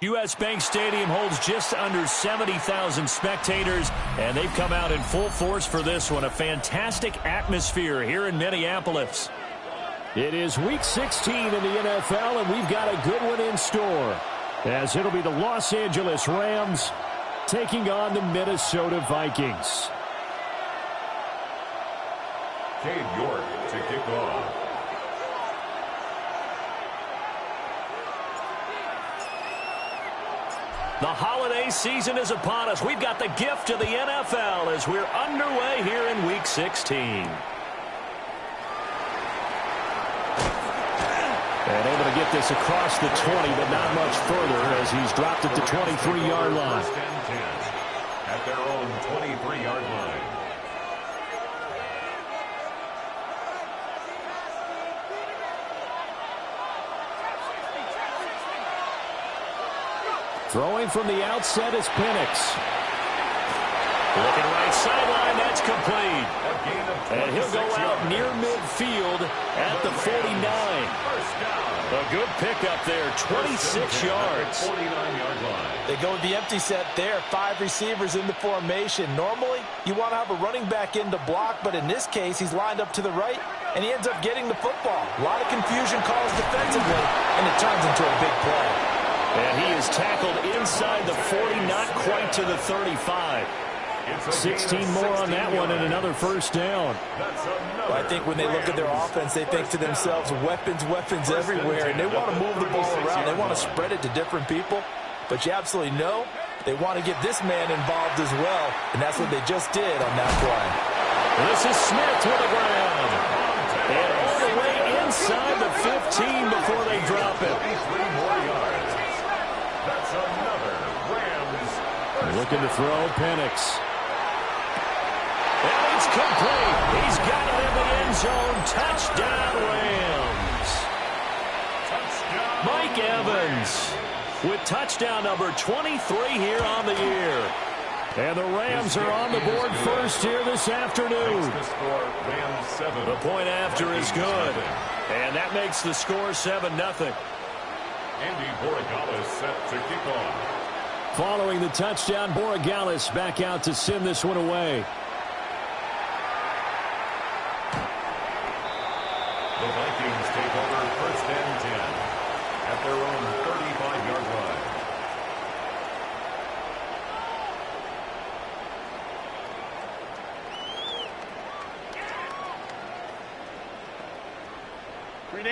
U.S. Bank Stadium holds just under 70,000 spectators, and they've come out in full force for this one. A fantastic atmosphere here in Minneapolis. It is Week 16 in the NFL, and we've got a good one in store, as it'll be the Los Angeles Rams taking on the Minnesota Vikings. Cade York to kick off. The holiday season is upon us. We've got the gift of the NFL as we're underway here in Week 16. And able to get this across the 20, but not much further as he's dropped it to 23-yard line. First and 10 at their own 23-yard line. Throwing from the outset is Penix. Looking right sideline, that's complete. And he'll go out near midfield at the 49. A good pickup there, 26 yards. 49-yard line. They go with the empty set there, 5 receivers in the formation. Normally, you want to have a running back in to block, but in this case, he's lined up to the right, and he ends up getting the football. A lot of confusion caused defensively, and it turns into a big play. And he is tackled inside the 40, not quite to the 35. 16 more on that one and another first down. Well, I think when they look at their offense, they think to themselves, weapons, weapons everywhere, and they want to move the ball around. They want to spread it to different people, but you absolutely know they want to get this man involved as well, and that's what they just did on that play. This is Smith with the ground. And all the way inside the 15 before they drop it. 3 more yards. That's another Rams. Looking to throw, Penix. And it's complete. He's got it in the end zone. Touchdown, Rams. Mike Evans with touchdown number 23 here on the year. And the Rams are on the board first here this afternoon. The point after is good. And that makes the score 7-0. Andy Borregales set to kick off. Following the touchdown, Borregales back out to send this one away. The Vikings take over first and 10 at their own 35-yard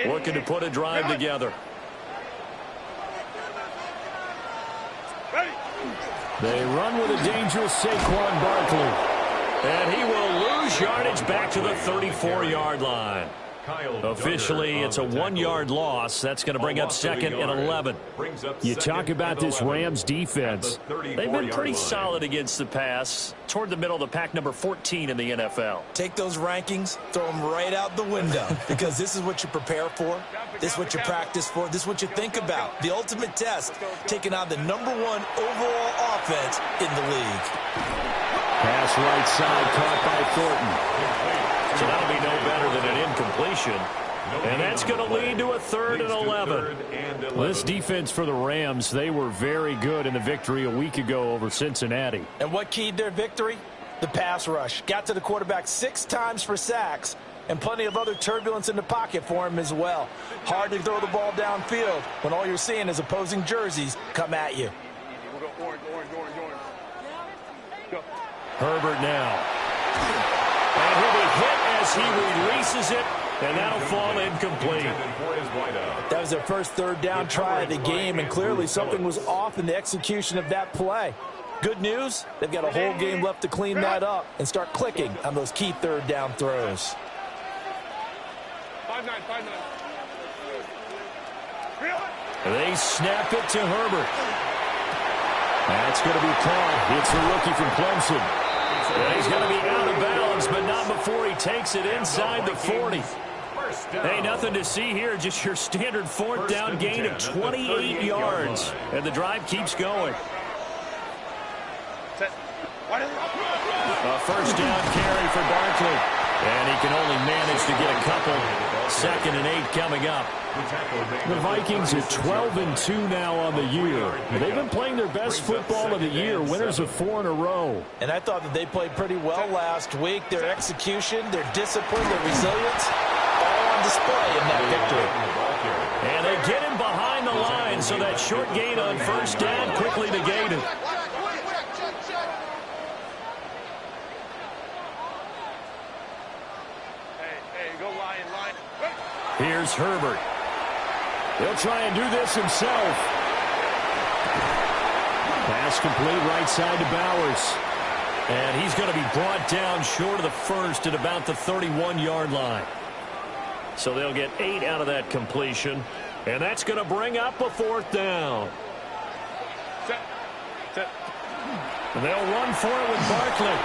line. Looking to put a drive together. They run with a dangerous Saquon Barkley. And he will lose yardage back to the 34-yard line. Officially, it's a 1-yard loss. That's going to bring up second and 11. You talk about this Rams defense. They've been pretty solid against the pass. Toward the middle of the pack, number 14 in the NFL. Take those rankings, throw them right out the window, because this is what you prepare for. This is what you practice for. This is what you think about. The ultimate test, taking on the #1 overall offense in the league. Pass right side, caught by Thornton. So that'll be no better than an incompletion. And that's going to lead to a 3rd and 11. This defense for the Rams, they were very good in the victory a week ago over Cincinnati. And what keyed their victory? The pass rush. Got to the quarterback 6 times for sacks, and plenty of other turbulence in the pocket for him as well. Hard to throw the ball downfield when all you're seeing is opposing jerseys come at you. Herbert now. And he'll be hit as he releases it, and that'll fall incomplete. That was their first 3rd down try of the game, and clearly something was off in the execution of that play. Good news, they've got a whole game left to clean that up and start clicking on those key 3rd down throws. They snap it to Herbert. That's going to be caught. It's the rookie from Clemson. And he's going to be out of bounds, but not before he takes it inside the 40. Hey, nothing to see here. Just your standard fourth down gain of 28 yards. And the drive keeps going. A first down carry for Barkley. And he can only manage to get a couple. 2nd and 8 coming up. The Vikings are 12-2 now on the year. They've been playing their best football of the year, winners of 4 in a row. And I thought that they played pretty well last week. Their execution, their discipline, their resilience, all on display in that victory. And they get him behind the line, so that short gain on first down quickly negated. Here's Herbert. He'll try and do this himself. Pass complete right side to Bowers. And he's going to be brought down short of the first at about the 31-yard line. So they'll get 8 out of that completion. And that's going to bring up a 4th down. And they'll run for it with Barkley.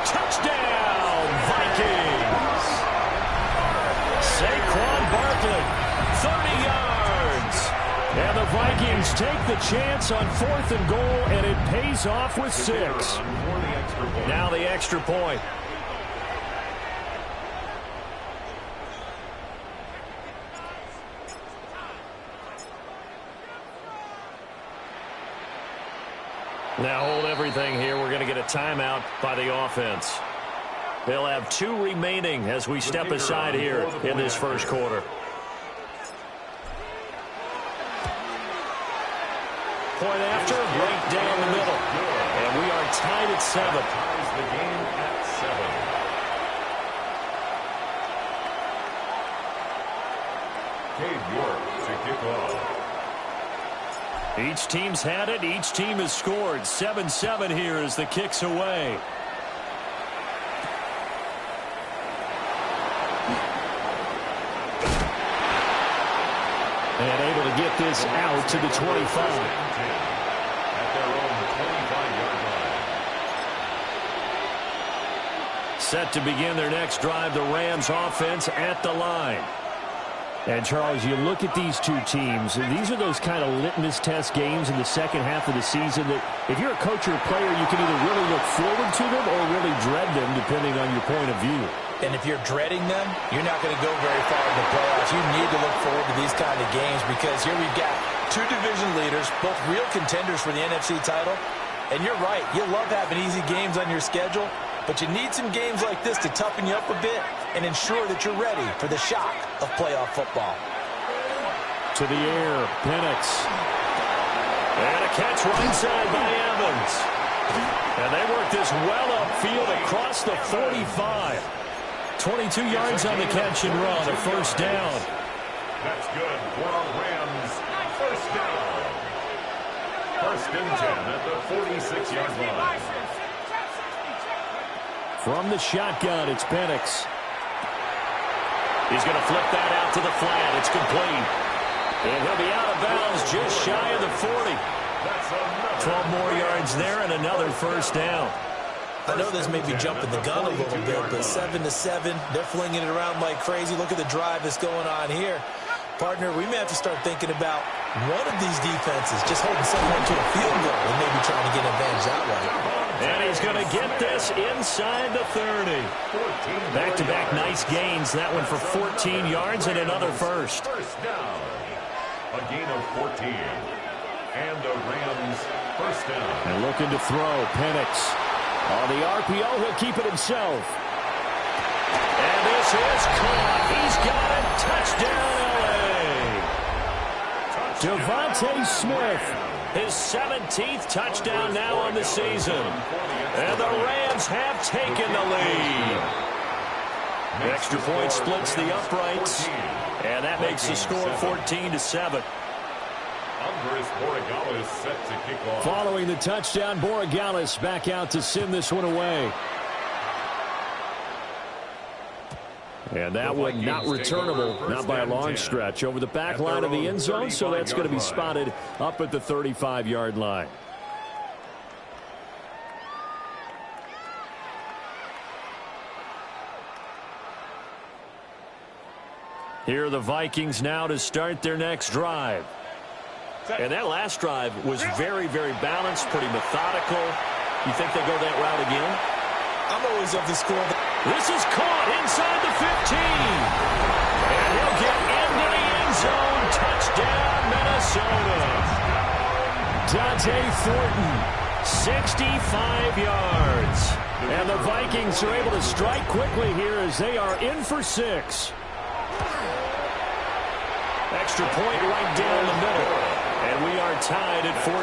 Touchdown, Vikings! Saquon Barkley, 30 yards. And the Vikings take the chance on 4th and goal, and it pays off with 6. Now the extra point. Now hold everything here. We're going to get a timeout by the offense. They'll have 2 remaining as we step aside here in this first quarter. Point after, right down the middle. And we are tied at 7. Ties the game at 7. Cade York to kick off. Each team's had it. Each team has scored. 7-7 here as the kick's away. And able to get this out to the 25. At their own 25-yard line. Set to begin their next drive, the Rams offense at the line. And, Charles, you look at these two teams, and these are those kind of litmus test games in the second half of the season that if you're a coach or a player, you can either really look forward to them or really dread them, depending on your point of view. And if you're dreading them, you're not going to go very far in the playoffs. You need to look forward to these kind of games because here we've got 2 division leaders, both real contenders for the NFC title. And you're right, you love having easy games on your schedule, but you need some games like this to toughen you up a bit and ensure that you're ready for the shock of playoff football. To the air, Penix. And a catch right side by Evans. And they work this well upfield across the 45. 22 yards on the catch and run, a first down. That's good for our Rams. First down. 1st and 10 at the 46-yard line. From the shotgun, it's Penix. He's going to flip that out to the flat. It's complete. And he'll be out of bounds just shy of the 40. 12 more yards there and another first down. I know this may be jumping the gun a little bit, but 7-7, they're flinging it around like crazy. Look at the drive that's going on here. Partner, we may have to start thinking about one of these defenses just holding someone to a field goal and maybe trying to get an advantage that way. And he's going to get this inside the 30. Back-to-back nice gains. That one for 14 yards and another first. First down. A gain of 14. And a Rams first down. And looking to throw, Penix. On the RPO, he'll keep it himself. And this is caught. He's got it. Touchdown, LA. Devontae Smith. His 17th touchdown now on the season. And the Rams have taken the lead. The extra point splits the uprights. And that makes the score 14-7. Set to kick off. Following the touchdown, Borregales back out to send this one away. And that one not returnable, not by a long stretch, over the back line of the end zone, so that's going to be spotted up at the 35-yard line. Here are the Vikings now to start their next drive. And that last drive was very, very balanced, pretty methodical. You think they go that route again? I'm always of the school. This is caught inside the 15. And he'll get into the end zone. Touchdown, Minnesota. Dante Thornton, 65 yards. And the Vikings are able to strike quickly here as they are in for 6. Extra point right down the middle. And we are tied at 14.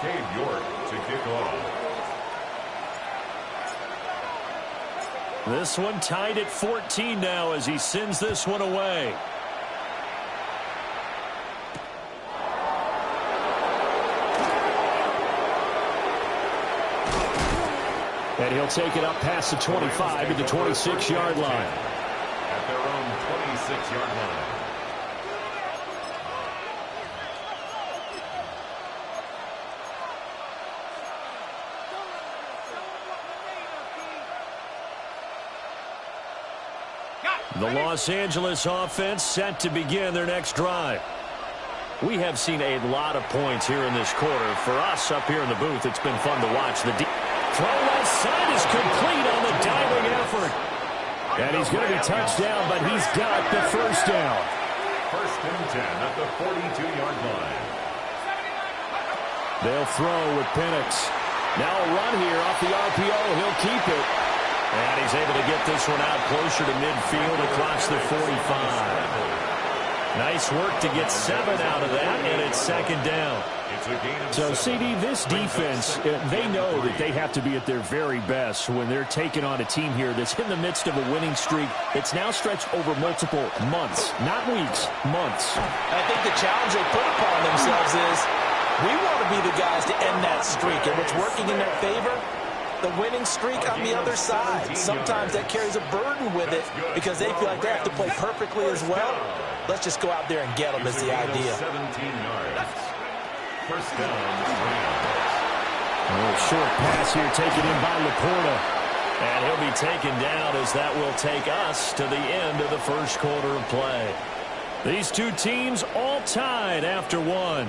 Cade York to kick off. This one tied at 14 now as he sends this one away. And he'll take it up past the 25 to the 26-yard line. At their own 26-yard line. The Los Angeles offense set to begin their next drive. We have seen a lot of points here in this quarter. For us up here in the booth, it's been fun to watch. The throw left side is complete on the diving effort. And he's going to be touched down, but he's got the first down. First and 10 at the 42-yard line. They'll throw with Penix. Now a run here off the RPO. He'll keep it. And he's able to get this one out closer to midfield across the 45. Nice work to get 7 out of that, and it's second down. So, CD, this defense, they know that they have to be at their very best when they're taking on a team here that's in the midst of a winning streak. It's now stretched over multiple months, not weeks, months. I think the challenge they put upon themselves is we want to be the guys to end that streak, and what's working in their favor, the winning streak on the other side. Sometimes that carries a burden with it because they feel like they have to play perfectly as well. Let's just go out there and get them is the idea. 17 yards. First down. A little short pass here taken in by Laporta. And he'll be taken down as that will take us to the end of the first quarter of play. These two teams all tied after one.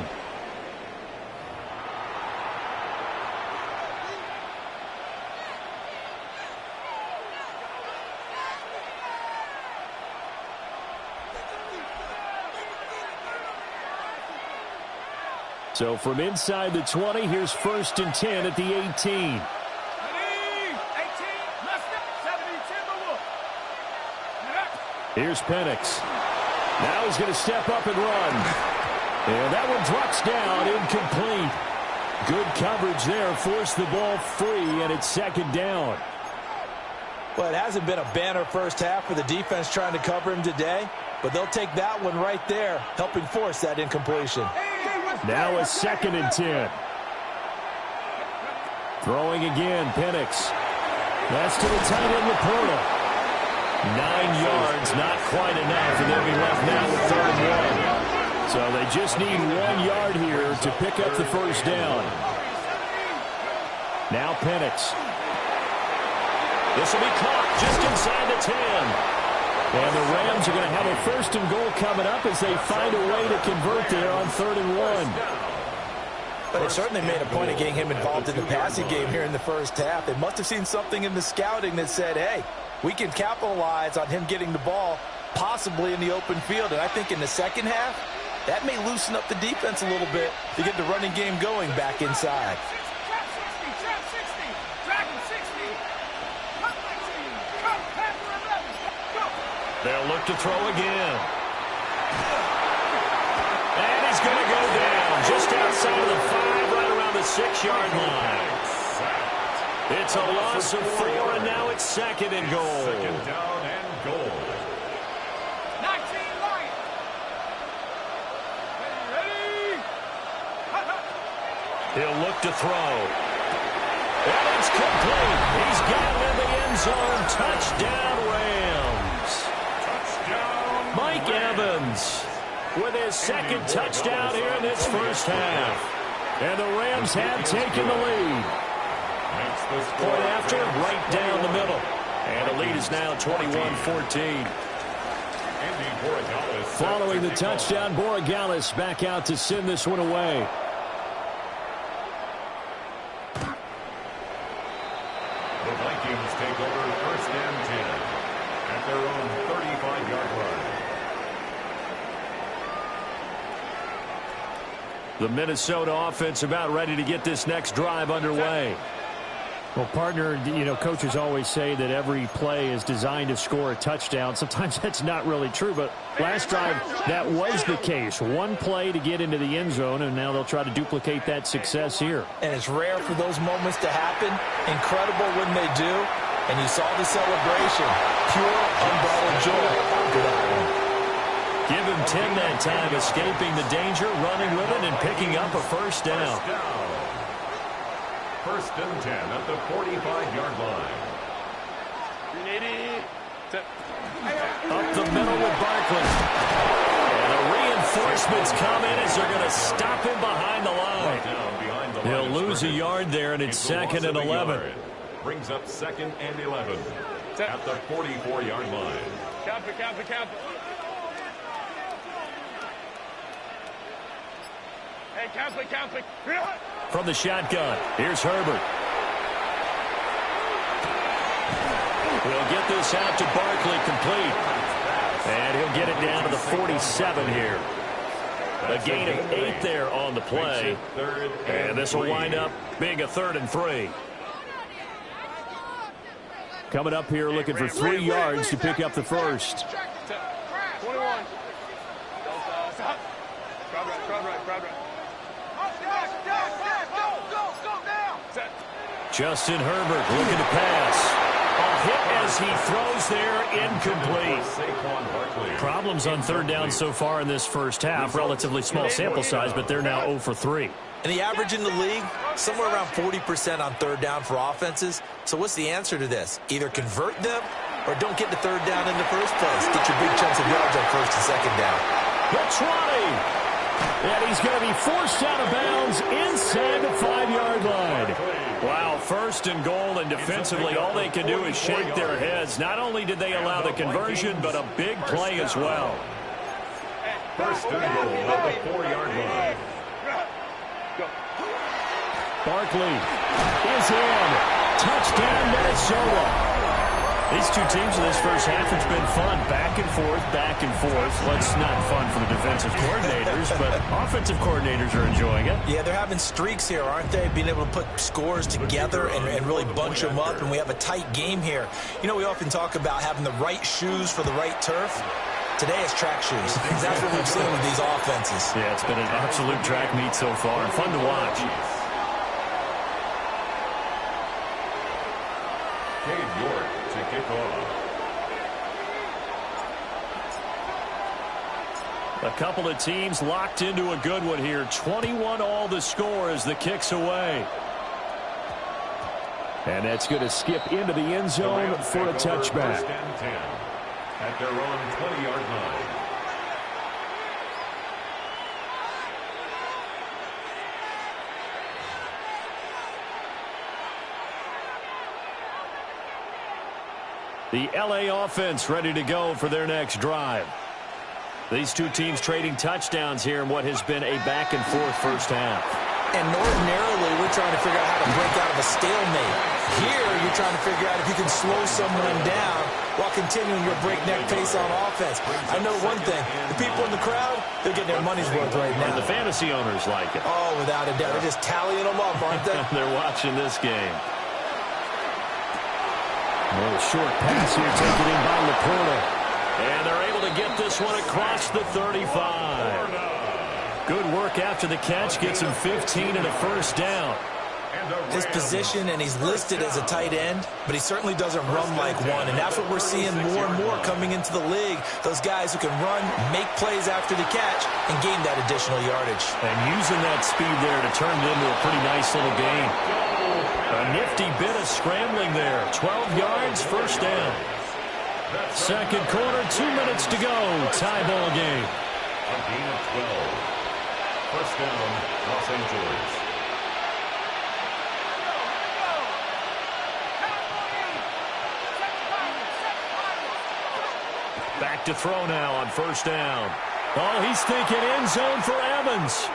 So from inside the 20, here's first and 10 at the 18. Here's Penix. Now he's going to step up and run. And that one drops down, incomplete. Good coverage there, forced the ball free, and it's second down. Well, it hasn't been a banner first half for the defense trying to cover him today, but they'll take that one right there, helping force that incompletion. Now a second and 10. Throwing again, Penix. That's to the tight end, Laporta. 9 yards, not quite enough, and they'll be left now with 3rd and 1. So they just need 1 yard here to pick up the first down. Now Penix. This will be caught just inside the 10. And the Rams are going to have a 1st and goal coming up as they find a way to convert there on 3rd and 1. But they certainly made a point of getting him involved in the passing game here in the first half. They must have seen something in the scouting that said, hey, we can capitalize on him getting the ball possibly in the open field. And I think in the second half, that may loosen up the defense a little bit to get the running game going back inside. They'll look to throw again. And he's going to go down just outside of the 5, right around the 6-yard line. It's a loss of 4, and now it's second and goal. Second down and goal. 19 Lions. Ready? He'll look to throw. And it's complete. He's got it in the end zone. Touchdown, Rams. Touchdown, Mike Evans with his second touchdown here in this first half. And the Rams have taken the lead. Point after, right down the middle. And the lead is now 21-14. Following the touchdown, Borregales back out to send this one away. The Vikings take over first and 10 at their own 35-yard line. The Minnesota offense about ready to get this next drive underway. Well, partner, you know, coaches always say that every play is designed to score a touchdown. Sometimes that's not really true, but last drive, that was the case. One play to get into the end zone, and now they'll try to duplicate that success here. And it's rare for those moments to happen. Incredible when they do. And you saw the celebration. Pure, unbridled joy. Good on him. Give him 10 that time, escaping the danger, running with it, and picking up a first down. First and 10 at the 45-yard line. Up the middle with Barkley. And the reinforcements come in as they're going to stop him behind the line. He'll lose a yard there, and it's second and 11. Brings up second and 11 at the 44-yard line. Count it. Hey, count it. From the shotgun, here's Herbert. He'll get this out to Barkley complete. And he'll get it down to the 47 here. A gain of 8 there on the play. And this will wind up being a 3rd and 3. Coming up here looking for 3 yards to pick up the first. 21. Crowd right. Justin Herbert looking to pass. A hit as he throws there, incomplete. Problems on third down so far in this first half. Relatively small sample size, but they're now 0 for 3. And the average in the league, somewhere around 40% on third down for offenses. So what's the answer to this? Either convert them or don't get to third down in the first place. Get your big chunks of yards on first and second down. That's right. And he's going to be forced out of bounds inside the 5-yard line. Wow, first and goal, and defensively all they can do is shake their heads. Not only did they allow the conversion, but a big play as well. First and goal at the 4-yard line. Barkley is in. Touchdown, Minnesota. These two teams in this first half, it's been fun. Back and forth. Well, it's not fun for the defensive coordinators, but offensive coordinators are enjoying it. Yeah, they're having streaks here, aren't they? Being able to put scores together and really bunch them up, and we have a tight game here. You know, we often talk about having the right shoes for the right turf. Today it's track shoes. That's what we've seen with these offenses. Yeah, it's been an absolute track meet so far, and fun to watch. Cade York to kick off. A couple of teams locked into a good one here. 21 all the score as the kick's away. And that's going to skip into the end zone for a touchback. First and 10 at their own 20-yard line. The LA offense ready to go for their next drive. These two teams trading touchdowns here in what has been a back-and-forth first half. And ordinarily, we're trying to figure out how to break out of a stalemate. Here, you're trying to figure out if you can slow someone down while continuing your breakneck pace on offense. I know one thing. The people in the crowd, they're getting their money's worth right now. And the fantasy owners like it. Oh, without a doubt. They're just tallying them up, aren't they? They're watching this game. A little short pass here taken in by Laporta. And they're able to get this one across the 35. Good work after the catch. Gets him 15 and a first down. his position, and he's listed as a tight end, but he certainly doesn't run like one, and that's what we're seeing more and more coming into the league. Those guys who can run, make plays after the catch, and gain that additional yardage. And using that speed there to turn it into a pretty nice little gain. A nifty bit of scrambling there. 12 yards, first down. Second quarter, 2 minutes to go. Tie ball game. A gain of 12. First down, Los Angeles. Back to throw now on first down. Oh, he's thinking end zone for Evans.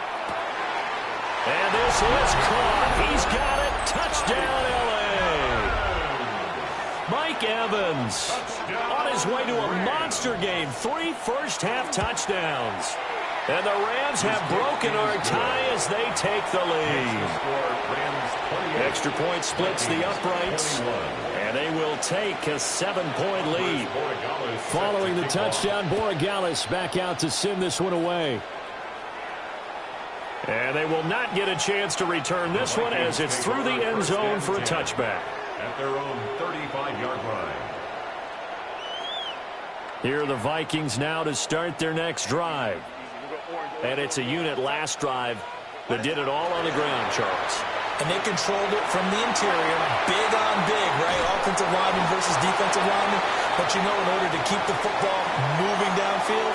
And this is caught. He's got it. Touchdown, L.A. Mike Evans on his way to a monster game. 3 first-half touchdowns. And the Rams have broken our tie as they take the lead. Extra point splits the uprights. And they will take a 7-point lead. Following the touchdown, Borregales back out to send this one away. And they will not get a chance to return this one as it's through the end zone for a touchback. At their own 35-yard line. Here are the Vikings now to start their next drive. And it's a unit last drive that did it all on the ground, Charles. And they controlled it from the interior, big on big, right? Offensive lineman versus defensive lineman. But you know, in order to keep the football moving downfield,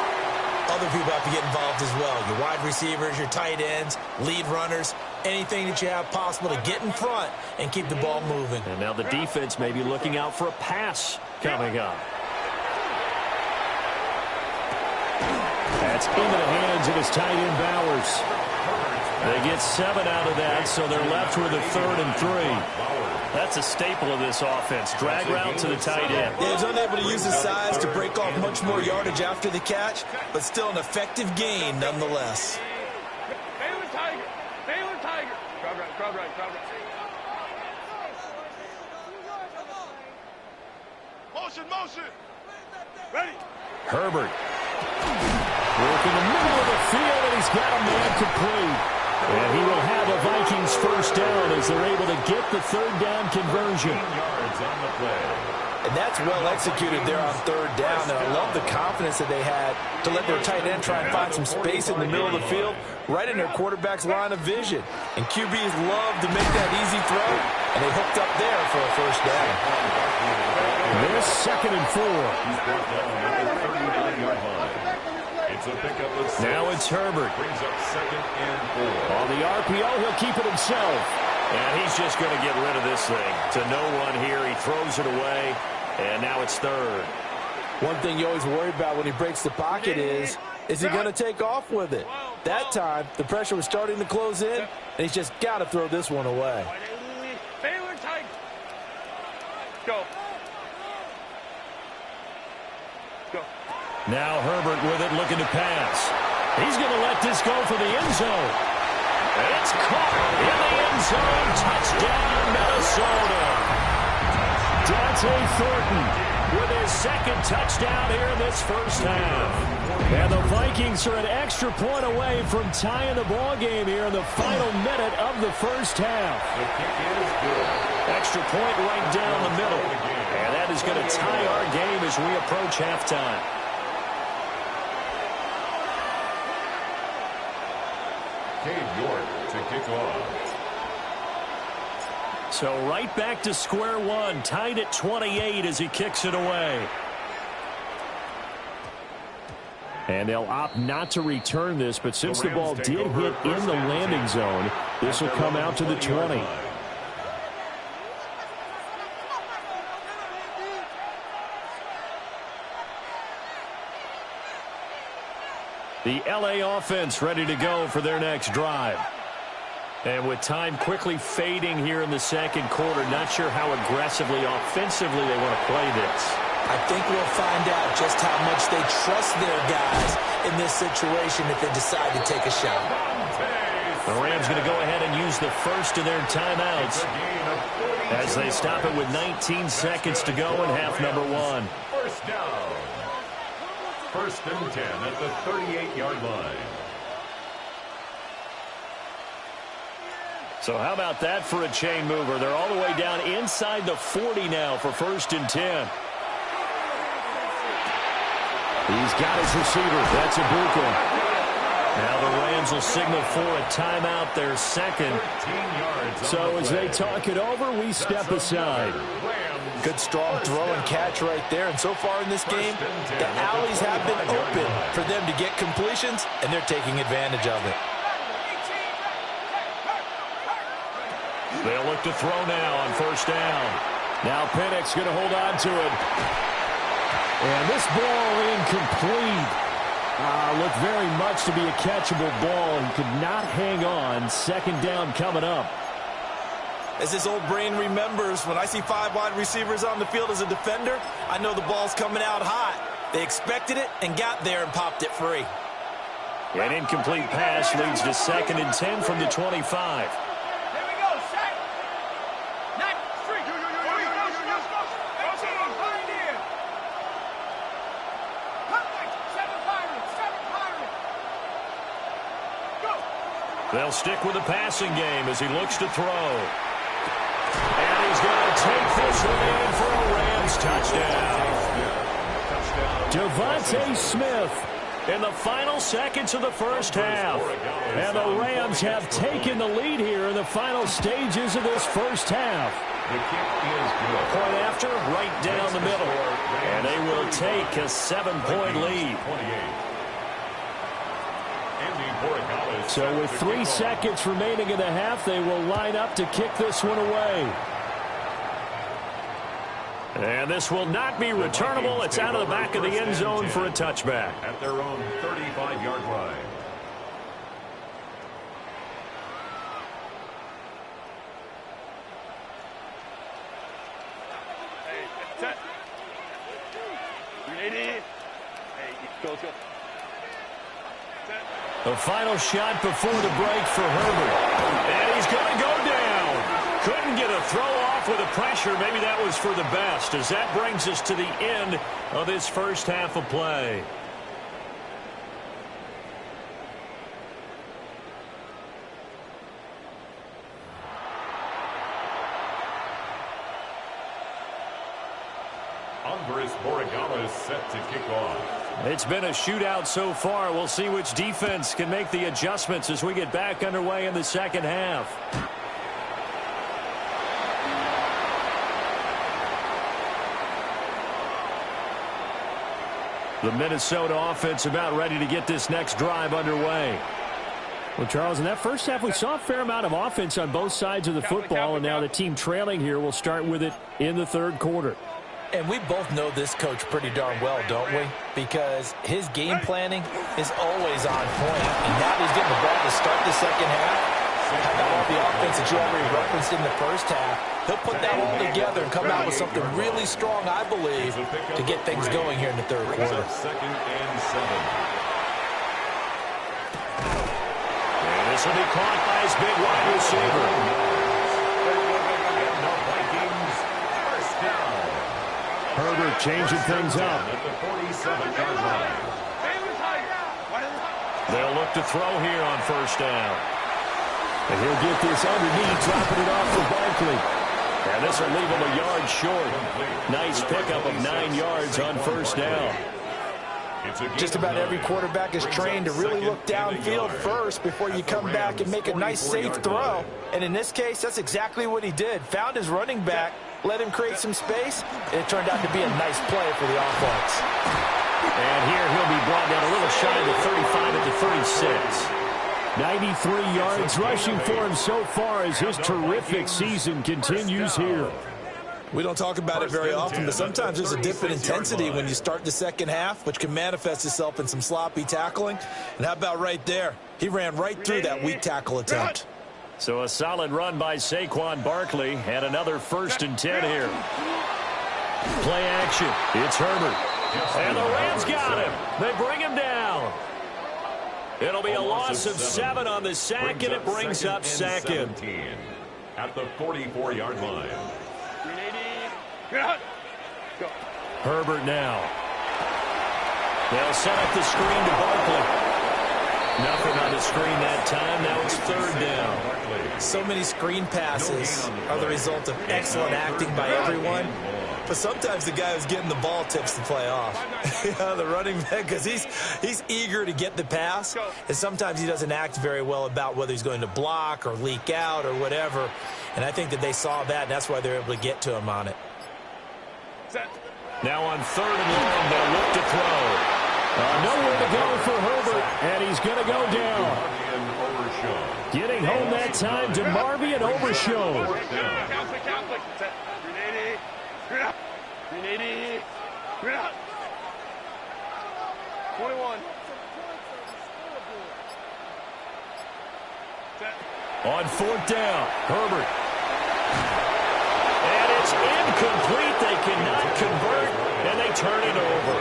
other people have to get involved as well. Your wide receivers, your tight ends, lead runners, anything that you have possible to get in front and keep the ball moving. And now the defense may be looking out for a pass coming up. That's into the hands of his tight end, Bowers. They get 7 out of that, so they're left with a 3rd and 3. That's a staple of this offense. Drag route to the tight end. Yeah, he's unable to use his size to break off much more yardage after the catch, but still an effective gain nonetheless. Baylor Tiger. Baylor Tiger. Crowd right, crowd right, crowd right. Motion, motion. Ready. Herbert. Working the middle of the field, and he's got a man complete. And he will have a Vikings first down as they're able to get the 3rd down conversion. 15 yards on the play. And that's well executed there on 3rd down. And I love the confidence that they had to let their tight end try and find some space in the middle of the field, right in their quarterback's line of vision. And QBs love to make that easy throw, and they hooked up there for a first down. This 2nd and 4. He's brought down at the 39-yard line. It's a pickup of 6. Now it's Herbert. Brings up 2nd and 4. On the RPO, he'll keep it himself. And he's just going to get rid of this thing. To no one here, he throws it away, and now it's 3rd. One thing you always worry about when he breaks the pocket is he going to take off with it? That time, the pressure was starting to close in, and he's just got to throw this one away. Baylor Tiger. Go. Go. Now Herbert with it, looking to pass. He's going to let this go for the end zone. It's caught in the end zone. Touchdown, Minnesota. Dante Thornton with his 2nd touchdown here in this first half. And the Vikings are an extra point away from tying the ball game here in the final minute of the first half. The kick is good. Extra point right down the middle. And that is going to tie our game as we approach halftime. Cade York to kick off. So right back to square one, tied at 28 as he kicks it away. And they'll opt not to return this, but since the ball did hit in the landing zone, this will come out to the 20. The LA offense ready to go for their next drive. And with time quickly fading here in the second quarter, not sure how aggressively, offensively they want to play this. I think we'll find out just how much they trust their guys in this situation if they decide to take a shot. The Rams going to go ahead and use the first of their timeouts as they stop it with 19 seconds to go in half number 1. First down. 1st and 10 at the 38-yard line. So how about that for a chain mover? They're all the way down inside the 40 now for 1st and 10. He's got his receiver. That's Ibuka. Now the Rams will signal for a timeout, their second. So as they talk it over, we step aside. Good strong throw and catch right there. And so far in this game, the alleys have been open for them to get completions, and they're taking advantage of it. They'll look to throw now on 1st down. Now Pennick's going to hold on to it. And this ball incomplete. Looked very much to be a catchable ball. He could not hang on. 2nd down coming up. As his old brain remembers, when I see 5 wide receivers on the field as a defender, I know the ball's coming out hot. They expected it and got there and popped it free. An incomplete pass leads to 2nd and 10 from the 25. They'll stick with the passing game as he looks to throw. And he's going to take this one in for a Rams touchdown. Devontae Smith in the final seconds of the 1st half. And the Rams have taken the lead here in the final stages of this 1st half. Point after, right down the middle. And they will take a 7-point lead. So with 3 seconds remaining in the half, they will line up to kick this one away. And this will not be returnable. It's out of the back of the end zone for a touchback. At their own 35-yard line. Hey, set. 380. Hey, go. The final shot before the break for Herbert. And he's going to go down. Couldn't get a throw off with the pressure. Maybe that was for the best, as that brings us to the end of this 1st half of play. Andres Borregales set to kick off. It's been a shootout so far. We'll see which defense can make the adjustments as we get back underway in the 2nd half. The Minnesota offense about ready to get this next drive underway. Well, Charles, in that 1st half, we saw a fair amount of offense on both sides of the football, and now the team trailing here will start with it in the 3rd quarter. And we both know this coach pretty darn well, don't we? Because his game planning is always on point. And now he's getting the ball to start the 2nd half. How about all the offense that you already referenced in the 1st half? He'll put that all together and come out with something really strong, I believe, to get things going here in the 3rd quarter. 2nd and 7. And this will be caught by his big wide receiver. And the Vikings, 1st down. Herbert changing things up. At the 47-yard line. They'll look to throw here on 1st down. And he'll get this underneath, dropping it off for Barkley. And this will leave him a yard short. Nice pickup of 9 yards on 1st down. Just about every quarterback is trained to really look downfield first before you come back and make a nice, safe throw. And in this case, that's exactly what he did. Found his running back, let him create some space, and it turned out to be a nice play for the offense. And here he'll be brought down a little shy of the 35 at the 36. 93 yards rushing for him so far as his terrific season continues here. We don't talk about it very often, but sometimes there's a dip in intensity when you start the 2nd half, which can manifest itself in some sloppy tackling. And how about right there? He ran right through that weak tackle attempt. So a solid run by Saquon Barkley, and another 1st and 10 here. Play action. It's Herbert. And the Rams got him. They bring him down. It'll be a loss of 7 on the sack, and it brings up 2nd. At the 44-yard line. Herbert now. They'll set up the screen to Barkley. Nothing on the screen that time. Now it's 3rd down. So many screen passes are the result of excellent acting by everyone. But sometimes the guy who's getting the ball tips the play off. The running back, because he's eager to get the pass, and sometimes he doesn't act very well about whether he's going to block or leak out or whatever. And I think that they saw that, and that's why they're able to get to him on it. Now on 3rd and long, they'll look to throw. Nowhere to go for Herbert, and he's going to go down. Getting home that time to Marvin Overshown. 21. On 4th down, Herbert. And it's incomplete. They cannot convert, and they turn it over.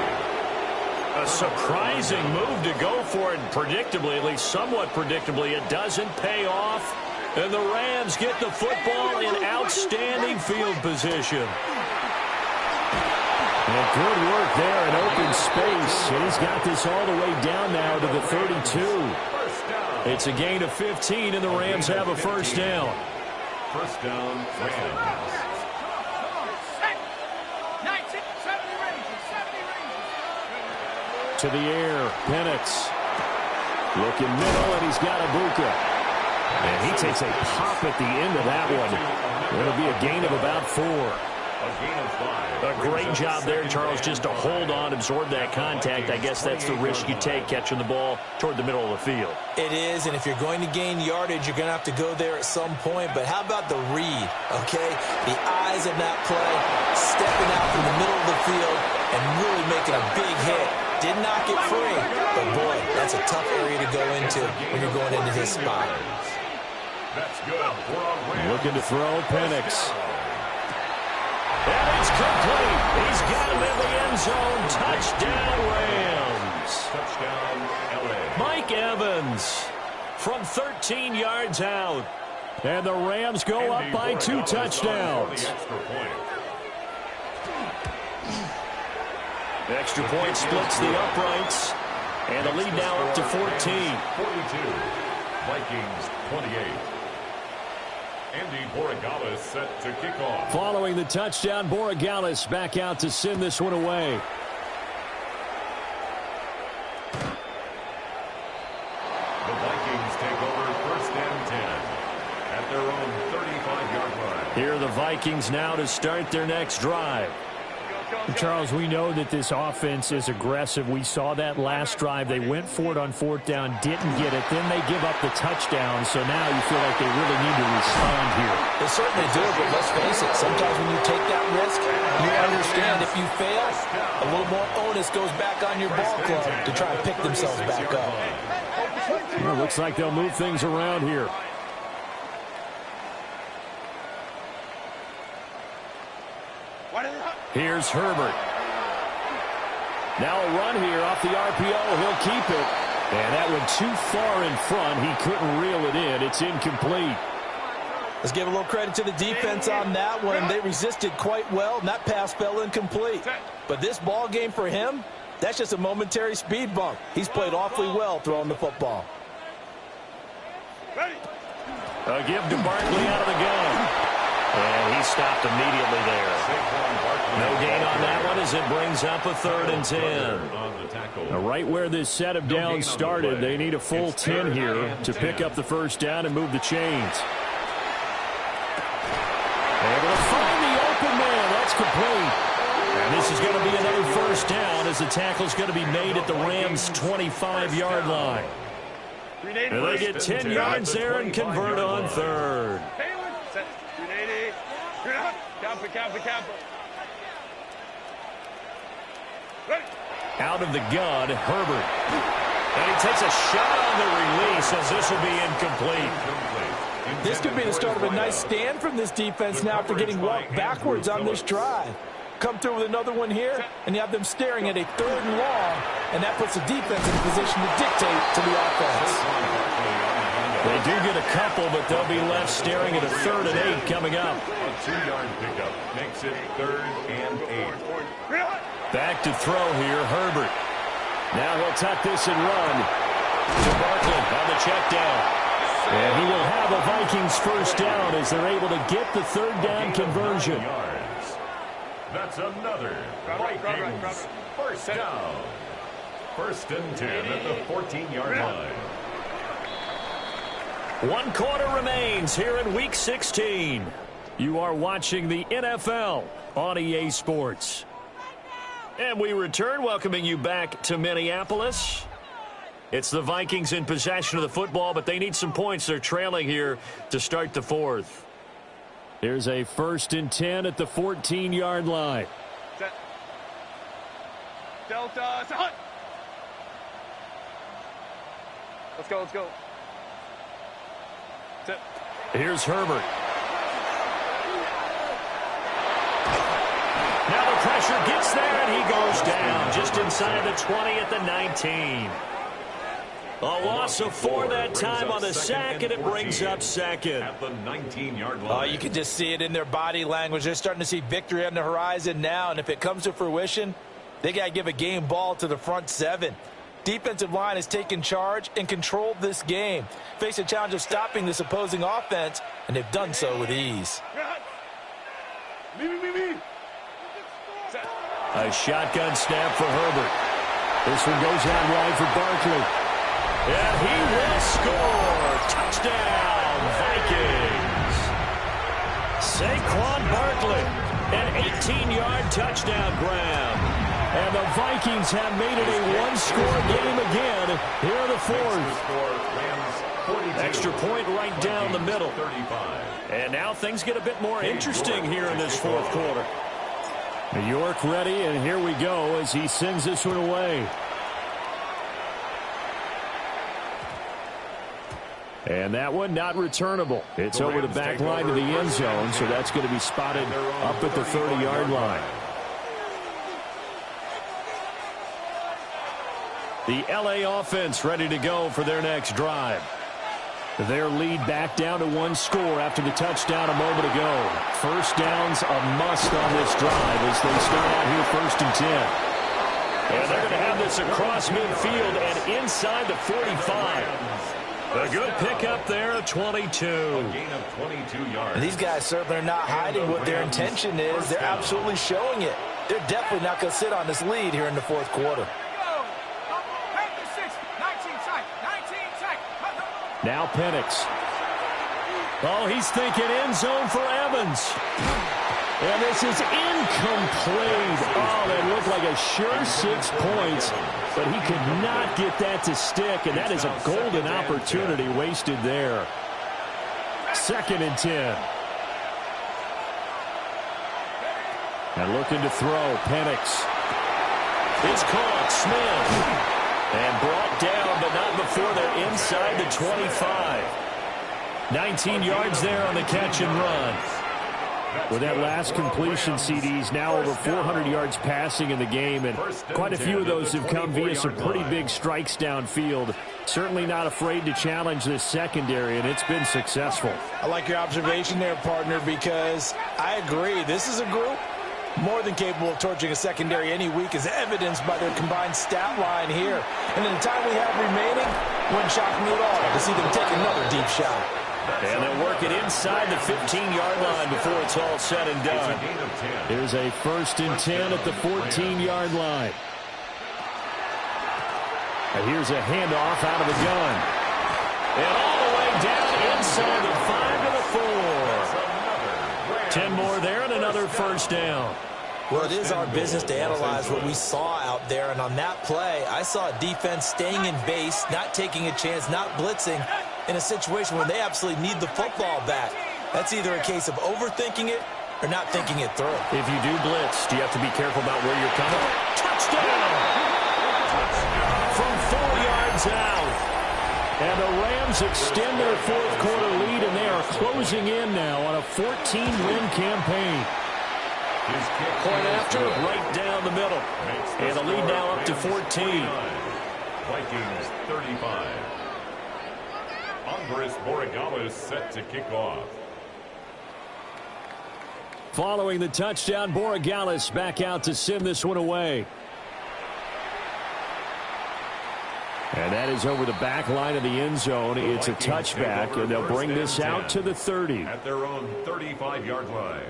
A surprising move to go for it, and predictably, at least somewhat predictably, it doesn't pay off. And the Rams get the football in outstanding field position. And good work there in open space. And he's got this all the way down now to the 32. It's a gain of 15, and the Rams have a first down. First down, Rams. To the air, Penix. Looking middle, and he's got Ibuka. And he takes a pop at the end of that one. It'll be a gain of about 4. A great job there, Charles, just to hold on, absorb that contact. I guess that's the risk you take catching the ball toward the middle of the field. It is, and if you're going to gain yardage, you're going to have to go there at some point. But how about the read, okay? The eyes of that play, stepping out from the middle of the field and really making a big hit. Did not get free, but boy, that's a tough area to go into when you're going into his spot. That's good. Looking to throw, Penix. And it's complete. He's got him in the end zone. Touchdown, Rams. Touchdown, LA. Mike Evans from 13 yards out. And the Rams go up by 2 touchdowns. Extra point splits the uprights. And the lead now up to 14. 42. Vikings 28. Andy Borregales set to kick off. Following the touchdown, Borregales back out to send this one away. The Vikings take over 1st and 10 at their own 35-yard line. Here are the Vikings now to start their next drive. Charles, we know that this offense is aggressive. We saw that last drive. They went for it on 4th down, didn't get it. Then they give up the touchdown. So now you feel like they really need to respond here. They certainly do, but let's face it. Sometimes when you take that risk, you understand if you fail, a little more onus goes back on your ball club to try and pick themselves back up. Well, looks like they'll move things around here. Here's Herbert. Now a run here off the RPO. He'll keep it. And that went too far in front. He couldn't reel it in. It's incomplete. Let's give a little credit to the defense on that one. They resisted quite well, and that pass fell incomplete. But this ball game for him, that's just a momentary speed bump. He's played awfully well throwing the football. A give to Barkley out of the gun. And he stopped immediately there. No gain on that one as it brings up a 3rd and 10. Now right where this set of downs started, they need a full 10 here to pick up the first down and move the chains. Able to find the open man. That's complete. And this is going to be another first down as the tackle's going to be made at the Rams' 25-yard line. And they get 10 yards there and convert on 3rd. Out of the gun, Herbert. And he takes a shot on the release as this will be incomplete. This could be the start of a nice stand from this defense now after getting walked backwards on this drive. Come through with another one here, and you have them staring at a 3rd and long, and that puts the defense in a position to dictate to the offense. They do get a couple, but they'll be left staring at a 3rd and 8 coming up. A 2-yard pickup makes it 3rd and 8. Back to throw here, Herbert. Now he'll tuck this and run to Barkley on the check down. And he will have the Vikings first down as they're able to get the third down conversion. That's another Vikings first down. First and 10 at the 14-yard line. 1 quarter remains here in Week 16. You are watching the NFL on EA Sports. And we return, welcoming you back to Minneapolis. It's the Vikings in possession of the football, but they need some points. They're trailing here to start the fourth. There's a first and 10 at the 14-yard line. Set. Delta, set. Let's go, let's go. Set. Here's Herbert. Now the pressure gets there, and he goes down just inside the 20 at the 19. A loss of 4 that time on the sack, and it brings up second. At the 19-yard line. Oh, you can just see it in their body language. They're starting to see victory on the horizon now, and if it comes to fruition, they got to give a game ball to the front 7. Defensive line has taken charge and controlled this game. Face a challenge of stopping this opposing offense, and they've done so with ease. A shotgun snap for Herbert. This one goes out wide for Barkley. And he will score. Touchdown, Vikings. Saquon Barkley, an 18-yard touchdown grab. And the Vikings have made it a one-score game again here in the fourth. Extra point right down the middle. And now things get a bit more interesting here in this fourth quarter. New York ready, and here we go as he sends this one away. And that one not returnable. It's over the back line of the end zone, so that's going to be spotted up at the 30-yard line. The LA offense ready to go for their next drive. Their lead back down to 1 score after the touchdown a moment ago. First down's a must on this drive as they start out here first and 10. And they're going to have this across midfield and inside the 45. A good pickup there of 22. A gain of 22 yards. And these guys certainly are not hiding what their intention is. They're absolutely showing it. They're definitely not going to sit on this lead here in the fourth quarter. Now Penix. Oh, he's thinking end zone for Evans. And this is incomplete. Oh, that looked like a sure 6 points, but he could not get that to stick, and that is a golden opportunity wasted there. Second and 10. And looking to throw, Penix. It's caught, Smith. And brought down, but not before they're inside the 25. 19 yards there on the catch and run. With that last completion, CD's now over 400 yards passing in the game, and quite a few of those have come via some pretty big strikes downfield. Certainly not afraid to challenge this secondary, and it's been successful. I like your observation there, partner, because I agree. This is a group more than capable of torching a secondary any week, as evidenced by their combined stat line here. And in the time we have remaining, wouldn't shock me at all to see them take another deep shot. And they'll work it inside the 15-yard line before it's all said and done. Here's a first and 10 at the 14-yard line. And here's a handoff out of the gun. And all the way down inside the 5 to the 4. 10 more there and another first down. Well, it is our business to analyze what we saw out there, and on that play, I saw a defense staying in base, not taking a chance, not blitzing, in a situation where they absolutely need the football back. That's either a case of overthinking it or not thinking it through. If you do blitz, do you have to be careful about where you're coming? Touchdown! From 4 yards out. And the Rams extend their fourth quarter lead, and they are closing in now on a 14-win campaign. Point after, right down the middle. And the lead now up to 14. Vikings 35. Andres Borregales set to kick off. Following the touchdown, Borregales back out to send this one away. And that is over the back line of the end zone. It's a touchback, and they'll bring this out to the 30. At their own 35-yard line.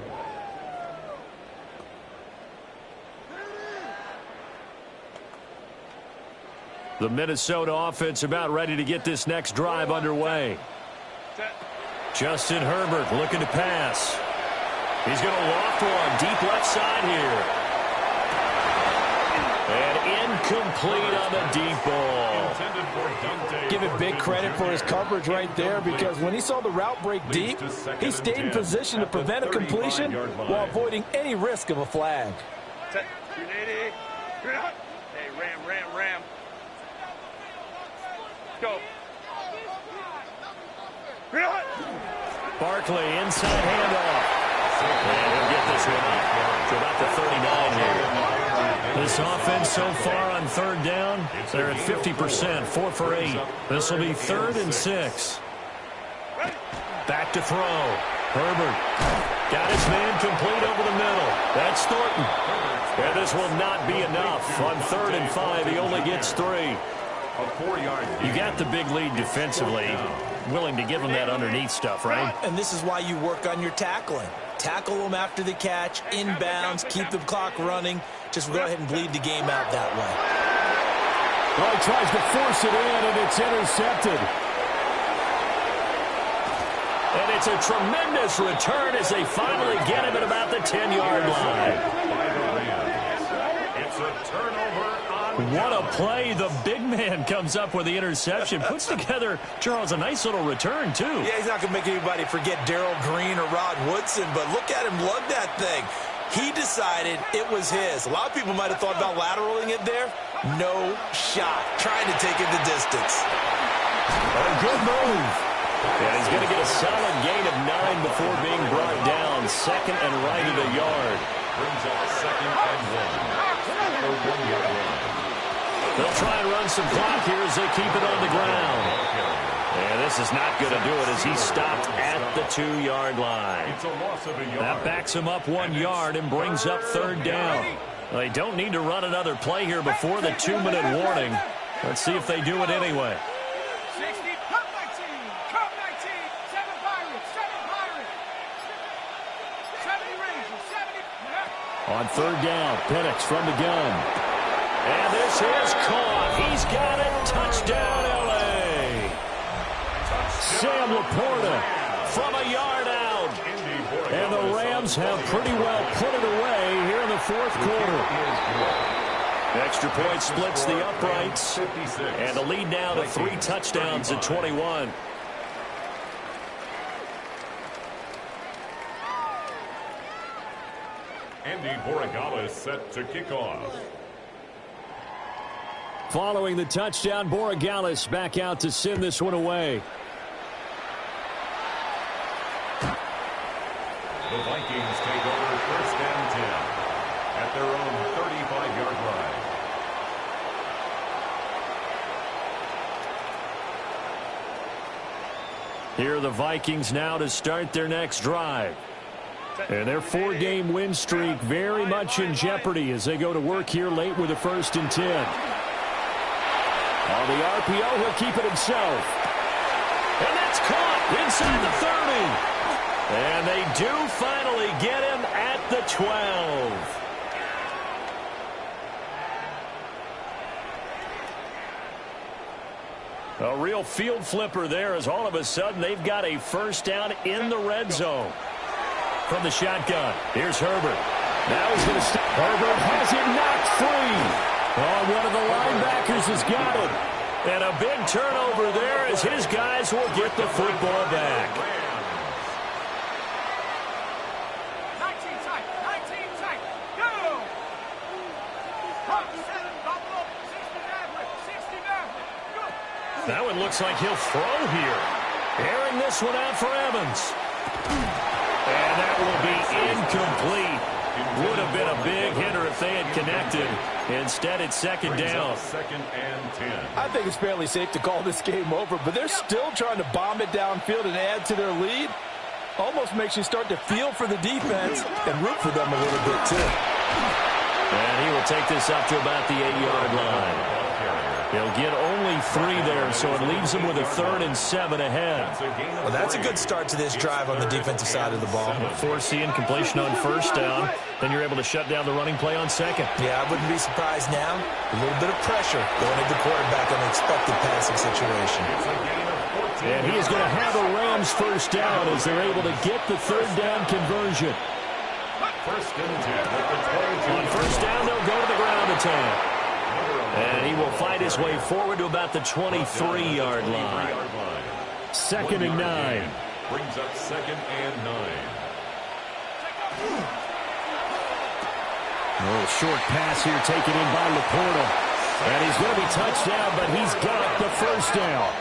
The Minnesota offense about ready to get this next drive underway. Justin Herbert looking to pass. He's going to loft one deep left side here. And incomplete on the deep ball. Give it big credit for his coverage right there, because when he saw the route break deep, he stayed in position to prevent a completion while avoiding any risk of a flag. Hey, ram. Go. Barkley inside handoff. And he'll get this one up to about the 39 here. This offense so far on third down, they're at 50%, 4 for 8. This will be 3rd and 6. Back to throw. Herbert got his man complete over the middle. That's Thornton. And this will not be enough. On 3rd and 5, he only gets 3. You got the big lead defensively. Willing to give him that underneath stuff, right? And this is why you work on your tackling. Tackle them after the catch, inbounds, keep the clock running. Just go ahead and bleed the game out that way. Well, he tries to force it in, and it's intercepted. And it's a tremendous return as they finally get him at about the 10-yard line. It's a turnover. What a play. The big man comes up with the interception. Puts together, Charles, a nice little return, too. Yeah, he's not going to make anybody forget Darrell Green or Rod Woodson, but look at him lug that thing. He decided it was his. A lot of people might have thought about lateraling it there. No shot. Trying to take it the distance. A good move. And he's going to get a solid gain of 9 before being brought down. 2nd and right of the yard. Brings up 2nd and 1. For 1-yard line. They'll try and run some clock here as they keep it on the ground. And this is not going to do it as he's stopped at the 2-yard line. It's a loss of a yard. That backs him up 1 yard and brings up 3rd down. They don't need to run another play here before the 2-minute warning. Let's see if they do it anyway. 60, cut 19, 7 Pirates, 70 Rangers, 70. On 3rd down, Penix from the gun. And this is caught. He's got it. Touchdown, L.A. Sam Laporta from a yard out. And the Rams have pretty well put it away here in the 4th quarter. Extra point splits the uprights. And the lead now to 3 touchdowns at 21. Andy Borregales set to kick off. Following the touchdown, Borregales back out to send this one away. The Vikings take over 1st and 10 at their own 35-yard line. Here are the Vikings now to start their next drive. And their 4-game win streak very much in jeopardy as they go to work here late with a 1st and 10. On the RPO, he'll keep it himself. And that's caught inside the 30. And they do finally get him at the 12. A real field flipper there as all of a sudden they've got a 1st down in the red zone. From the shotgun, here's Herbert. Now he's going to stop. Herbert has it knocked free. Oh, one of the linebackers has got it. And a big turnover there as his guys will get the football back. 19 tight, go! 7, Buffalo, 60 go! That one looks like he'll throw here. Airing this one out for Evans. And that will be incomplete. Would have been a big hitter if they had connected. Instead, it's 2nd down. 2nd and 10. I think it's fairly safe to call this game over, but they're still trying to bomb it downfield and add to their lead. Almost makes you start to feel for the defense and root for them a little bit, too. And he will take this up to about the 8-yard line. He'll get only 3 there, so it leaves him with a 3rd and 7 ahead. Well, that's a good start to this drive on the defensive side of the ball. Forcing completion on 1st down. Then you're able to shut down the running play on 2nd. Yeah, I wouldn't be surprised now. A little bit of pressure going at the quarterback on an expected passing situation. And he is going to have a Rams 1st down as they're able to get the 3rd down conversion. 1st and 10. On 1st down, they'll go to the ground attack. And he will fight his way forward to about the 23-yard line. 2nd and 9. Brings up 2nd and 9. A little short pass here taken in by Laporta. And he's going to be touched down, but he's got the 1st down.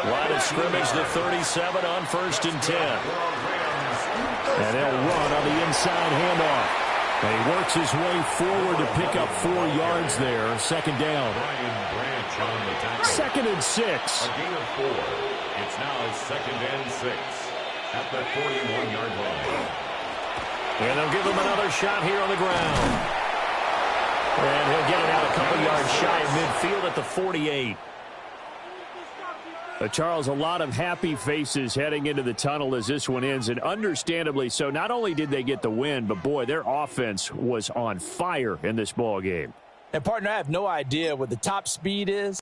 Line of scrimmage to 37 on 1st and 10. And they'll run on the inside handoff. And he works his way forward to pick up 4 yards there. 2nd down. 2nd and 6. A gain of 4. It's now 2nd and 6 at the 41-yard line. And they'll give him another shot here on the ground. And he'll get it out a couple yards shy of midfield at the 48. Charles, a lot of happy faces heading into the tunnel as this one ends, and understandably so. Not only did they get the win, but, boy, their offense was on fire in this ball game. And, partner, I have no idea what the top speed is.